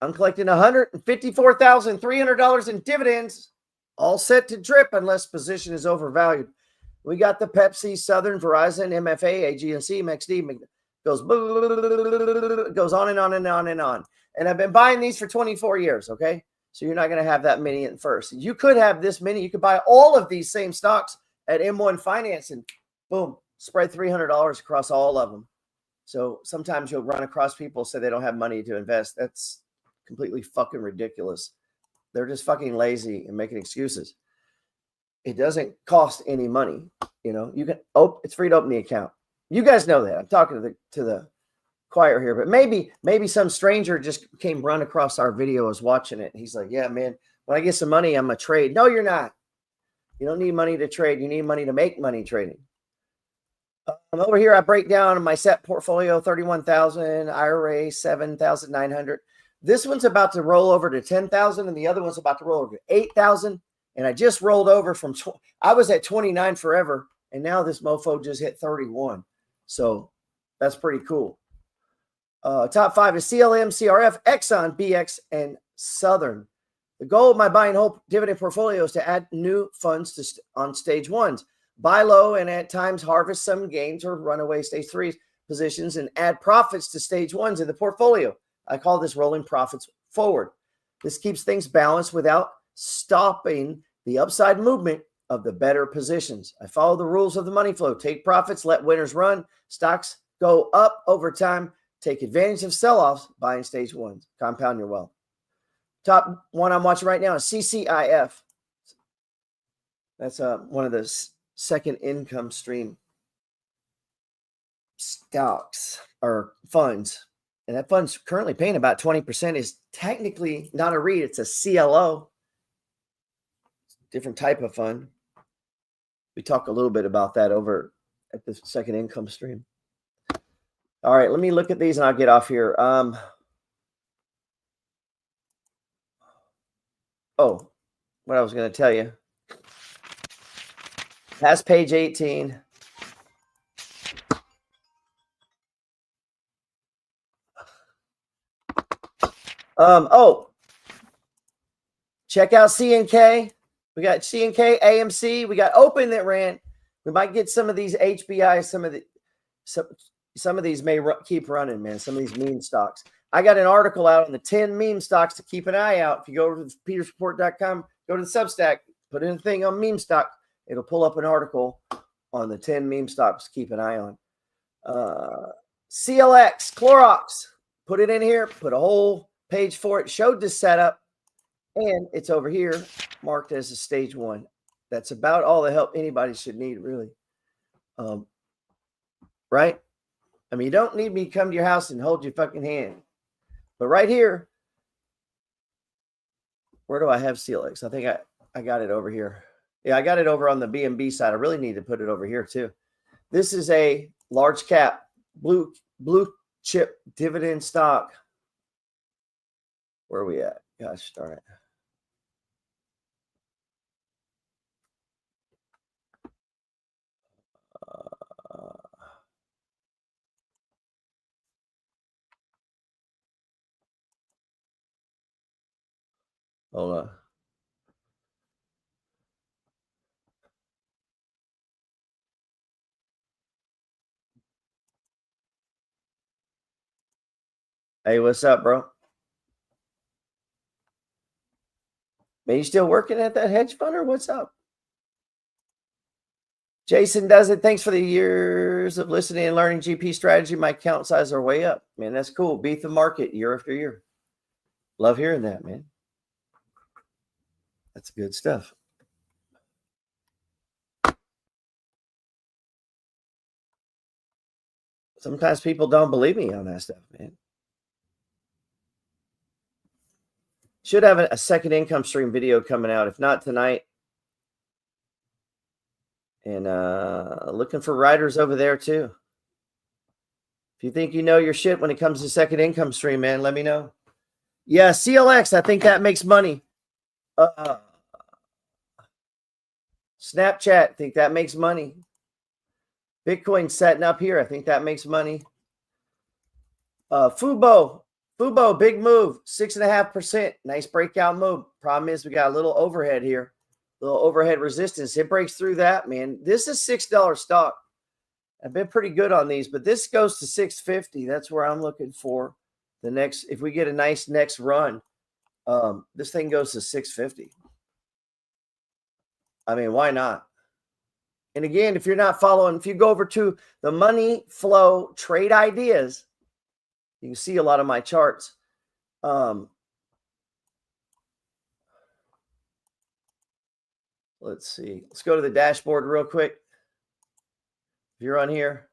I'm collecting $154,300 in dividends, all set to drip unless position is overvalued. We got the Pepsi, Southern, Verizon, MFA, AGNC, MXD, goes on and on and on and on. And I've been buying these for 24 years, okay? So you're not going to have that many at first. You could have this many. You could buy all of these same stocks at M1 Finance and boom, spread $300 across all of them. So sometimes you'll run across people say they don't have money to invest. That's completely fucking ridiculous. They're just fucking lazy and making excuses. It doesn't cost any money. You know, you can it's free to open the account. You guys know that. I'm talking to the choir here, but maybe some stranger just came run across our video, was watching it. He's like, yeah, man, when I get some money, I'm gonna trade. No, you're not. You don't need money to trade. You need money to make money trading. Over here, I break down my set portfolio, 31,000, IRA, 7,900. This one's about to roll over to 10,000 and the other one's about to roll over to 8,000. And I just rolled over from, I was at 29 forever. And now this mofo just hit 31. So that's pretty cool. Top 5 is CLM, CRF, Exxon, BX, and Southern. The goal of my buy and hold dividend portfolio is to add new funds on stage ones. Buy low and at times harvest some gains or runaway stage 3 positions and add profits to stage 1s in the portfolio. I call this rolling profits forward. This keeps things balanced without stopping the upside movement of the better positions. I follow the rules of the money flow. Take profits, let winners run. Stocks go up over time. Take advantage of sell-offs, buying stage 1s. Compound your wealth. Top one I'm watching right now is CCIF. That's one of the second income stream stocks or funds. And that fund's currently paying about 20%. Is technically not a REIT. It's a CLO. Different type of fund. We talk a little bit about that over at the second income stream. All right, let me look at these and I'll get off here. What I was going to tell you. Past page 18. Check out CNK. We got CNK, AMC. We got Open that ran. We might get some of these HBI. Some of these may keep running, man. Some of these meme stocks. I got an article out on the 10 meme stocks to keep an eye out. If you go over to petersreport.com, go to the Substack, put in a thing on meme stock. It'll pull up an article on the 10 meme stocks to keep an eye on. CLX, Clorox. Put it in here. Put a whole page for it. Showed this setup. And it's over here marked as a stage 1. That's about all the help anybody should need, really. Right? I mean, you don't need me to come to your house and hold your fucking hand. But right here, where do I have CLX? I think I got it over here. Yeah, I got it over on the BNB side. I really need to put it over here too. This is a large cap blue chip dividend stock. Where are we at? Gosh darn it. Hold on. Hey, what's up, bro? Man, you still working at that hedge fund or what's up? Jason does it. Thanks for the years of listening and learning GP strategy. My account size are way up. Man, that's cool. Beat the market year after year. Love hearing that, man. That's good stuff. Sometimes people don't believe me on that stuff, man. Should have a second income stream video coming out, if not tonight. And looking for writers over there too. If you think you know your shit when it comes to second income stream, man, let me know. Yeah, CLX, I think that makes money. Snapchat, I think that makes money. Bitcoin setting up here, I think that makes money. Fubo, big move, 6.5%. Nice breakout move. Problem is we got a little overhead here, little overhead resistance. It breaks through that, man. This is $6 stock. I've been pretty good on these, but this goes to 650. That's where I'm looking for the next. If we get a nice next run, this thing goes to 650. I mean, why not? And again, if you're not following, if you go over to the Money Flow Trade Ideas, you can see a lot of my charts. Let's see. Let's go to the dashboard real quick. If you're on here.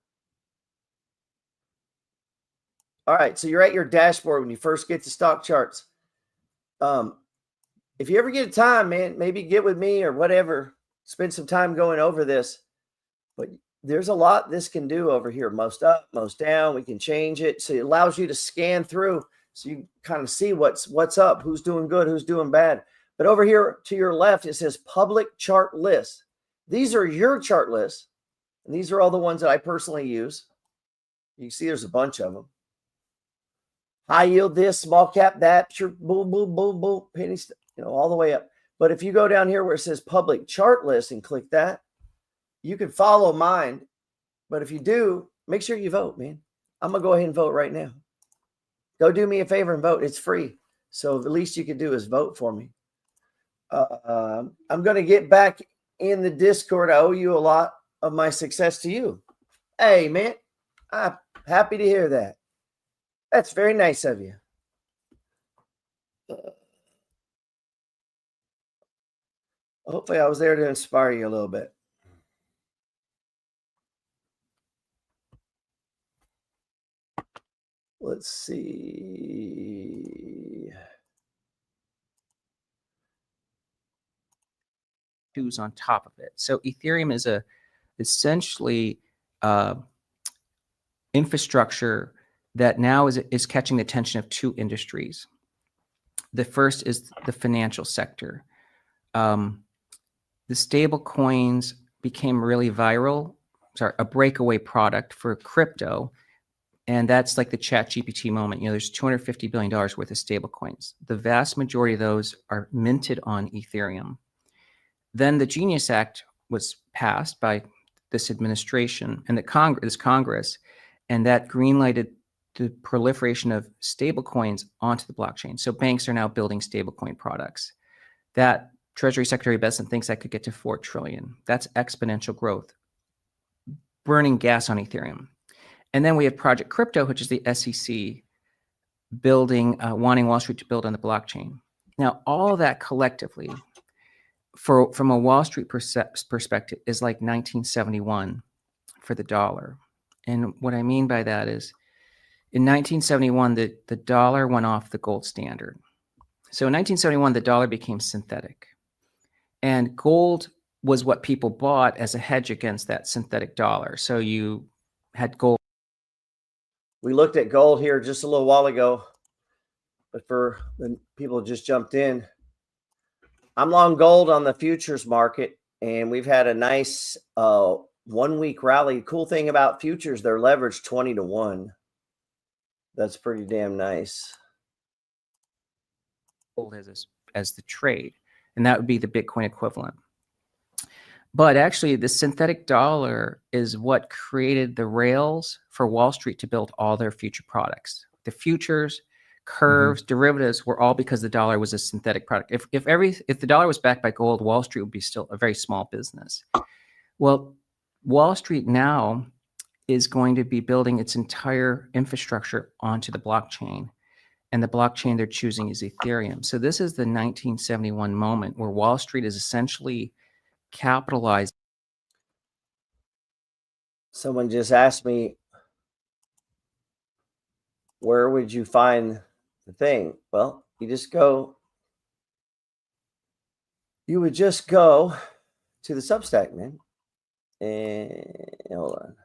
All right, so you're at your dashboard when you first get to stock charts. If you ever get time, man, maybe get with me or whatever. Spend some time going over this. But there's a lot this can do over here. Most up, most down. We can change it. So it allows you to scan through so you kind of see what's up, who's doing good, who's doing bad. But over here to your left, it says public chart list. These are your chart lists. And these are all the ones that I personally use. You can see there's a bunch of them. High yield this, small cap that, sure, boom, boom, boom, boom, penny, all the way up. But if you go down here where it says public chart list and click that, you can follow mine. But if you do, make sure you vote, man. I'm going to go ahead and vote right now. Go do me a favor and vote. It's free. So the least you can do is vote for me. I'm going to get back in the Discord. I owe you a lot of my success to you. Hey, man, I'm happy to hear that. That's very nice of you. Hopefully I was there to inspire you a little bit. Let's see. Who's on top of it. So Ethereum is essentially infrastructure that now is catching the attention of two industries. The first is the financial sector. The stable coins became really viral, a breakaway product for crypto. And that's like the ChatGPT moment. There's $250 billion worth of stable coins. The vast majority of those are minted on Ethereum. Then the Genius Act was passed by this administration and this Congress, and that greenlighted the proliferation of stablecoins onto the blockchain. So banks are now building stablecoin products. That Treasury Secretary Besant thinks that could get to 4 trillion. That's exponential growth, burning gas on Ethereum. And then we have Project Crypto, which is the SEC wanting Wall Street to build on the blockchain. Now, all that collectively, from a Wall Street perspective, is like 1971 for the dollar. And what I mean by that is, in 1971, the dollar went off the gold standard. So in 1971, the dollar became synthetic. And gold was what people bought as a hedge against that synthetic dollar. So you had gold. We looked at gold here just a little while ago, but for the people who just jumped in, I'm long gold on the futures market, and we've had a nice 1 week rally. Cool thing about futures, they're leveraged 20-1. That's pretty damn nice. Gold as the trade, and that would be the Bitcoin equivalent. But actually, the synthetic dollar is what created the rails for Wall Street to build all their future products. The futures, curves, derivatives were all because the dollar was a synthetic product. If the dollar was backed by gold, Wall Street would be still a very small business. Well, Wall Street now is going to be building its entire infrastructure onto the blockchain. and the blockchain they're choosing is Ethereum. So this is the 1971 moment where Wall Street is essentially capitalized. Someone just asked me, where would you find the thing? Well, you would just go to the Substack, man. And hold on.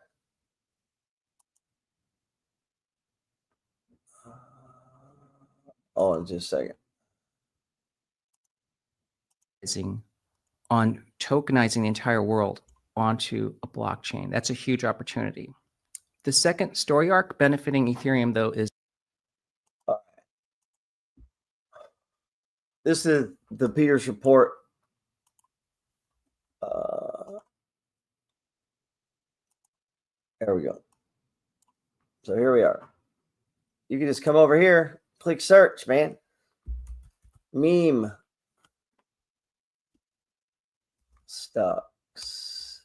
Hold on just a second. On tokenizing the entire world onto a blockchain. That's a huge opportunity. The second story arc benefiting Ethereum, though, is this is the Peters report. There we go. So here we are. You can just come over here, click search, man. Meme stocks.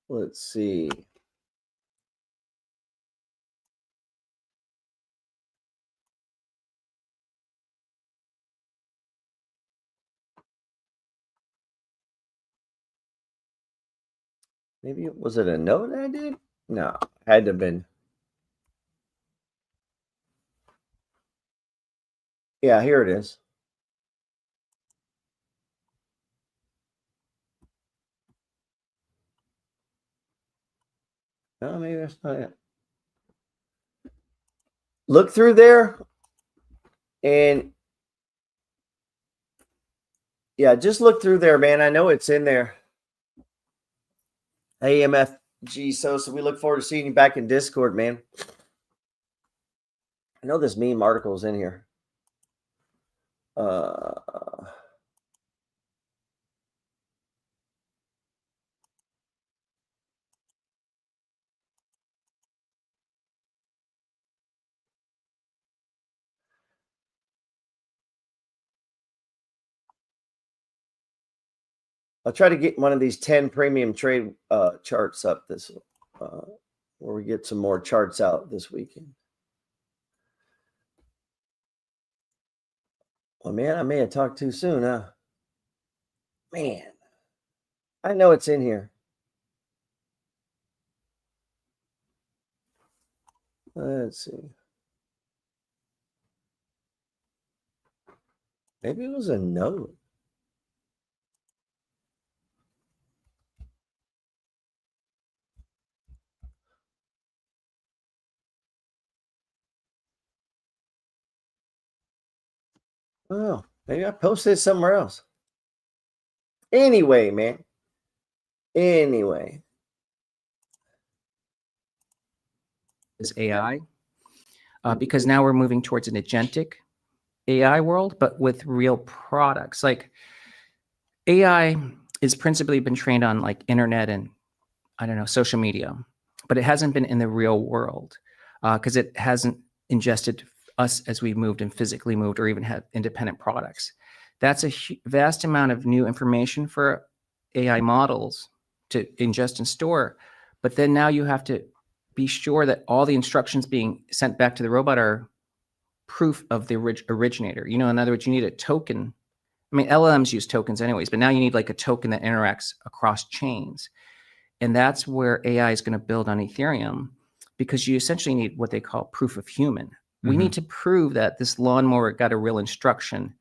Let's see. Maybe was it a note I did? No, had to have been. Yeah, here it is. No, maybe that's not it. Look through there and yeah, just look through there, man. I know it's in there. AMFG Sosa, we look forward to seeing you back in Discord, man. I know this meme article is in here. I'll try to get one of these 10 premium trade charts up this where we get some more charts out this weekend. Well, man, I may have talked too soon, huh? Man, I know it's in here. Let's see. Maybe it was a note. Oh, maybe I posted it somewhere else. Anyway, man. Anyway. Is AI, because now we're moving towards an agentic AI world, but with real products. Like AI is principally been trained on like internet and I don't know, social media, but it hasn't been in the real world because it hasn't ingested us as we moved and physically moved or even had independent products. That's a vast amount of new information for AI models to ingest and store. But then now you have to be sure that all the instructions being sent back to the robot are proof of the originator. You know, in other words, you need a token. I mean, LLMs use tokens anyways, but now you need like a token that interacts across chains. And that's where AI is going to build on Ethereum because you essentially need what they call proof of human. We need to prove that this lawnmower got a real instruction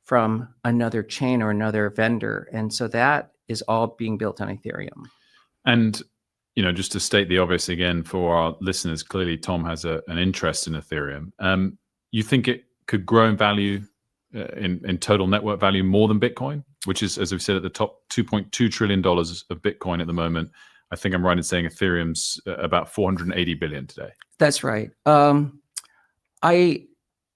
from another chain or another vendor. And so that is all being built on Ethereum. And, you know, just to state the obvious again for our listeners, clearly Tom has an interest in Ethereum. You think it could grow in value, in total network value more than Bitcoin, which is, as we've said, at the top $2.2 trillion of Bitcoin at the moment. I think I'm right in saying Ethereum's about 480 billion today. That's right.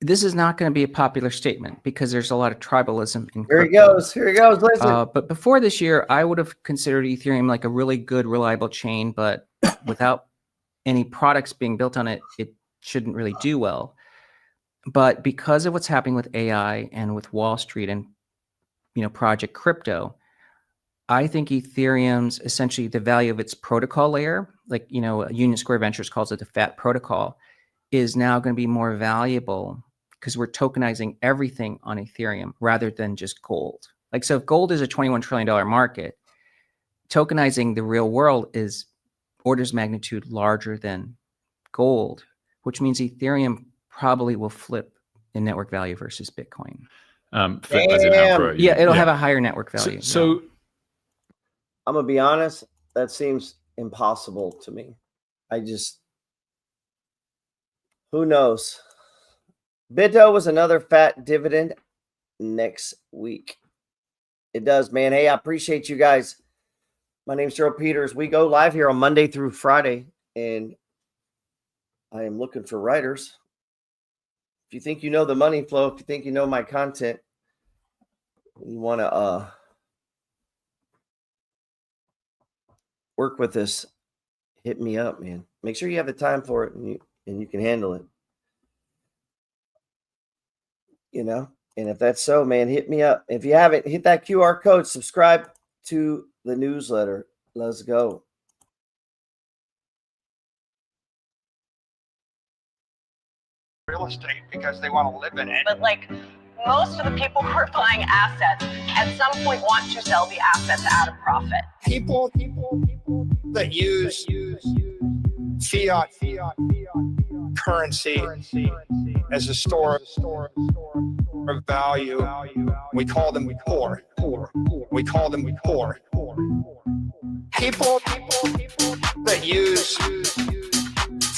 This is not going to be a popular statement because there's a lot of tribalism in Here crypto. he goes. Listen. But before this year, I would have considered Ethereum like a really good, reliable chain, but without any products being built on it, it shouldn't really do well. But because of what's happening with AI and with Wall Street and, you know, Project Crypto, I think Ethereum's essentially the value of its protocol layer, like, Union Square Ventures calls it the FAT protocol, is now going to be more valuable because we're tokenizing everything on Ethereum rather than just gold. Like, so if gold is a $21 trillion market, tokenizing the real world is orders of magnitude larger than gold, which means Ethereum probably will flip in network value versus Bitcoin. Flip as in outgrow. Yeah, it'll have a higher network value. So I'm gonna be honest, that seems impossible to me. Who knows? Bito was another fat dividend next week. It does, man. Hey, I appreciate you guys. My name's Gerald Peters. We go live here on Monday through Friday, and I am looking for writers. If you think you know the money flow, if you think you know my content, you want to work with this, hit me up, man. Make sure you have the time for it and you can handle it. And if that's so, man, hit me up. If you haven't, hit that QR code, subscribe to the newsletter. Let's go. Real estate because they want to live in it. But like most of the people who are buying assets at some point want to sell the assets at a profit. People that use fiat currency as a store of value, we call them poor. We call them poor. People that use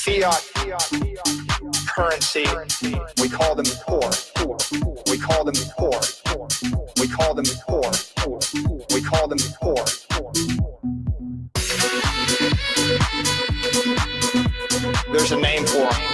fiat currency, we call them poor. We call them poor. We call them poor. We call them poor. There's a name for them.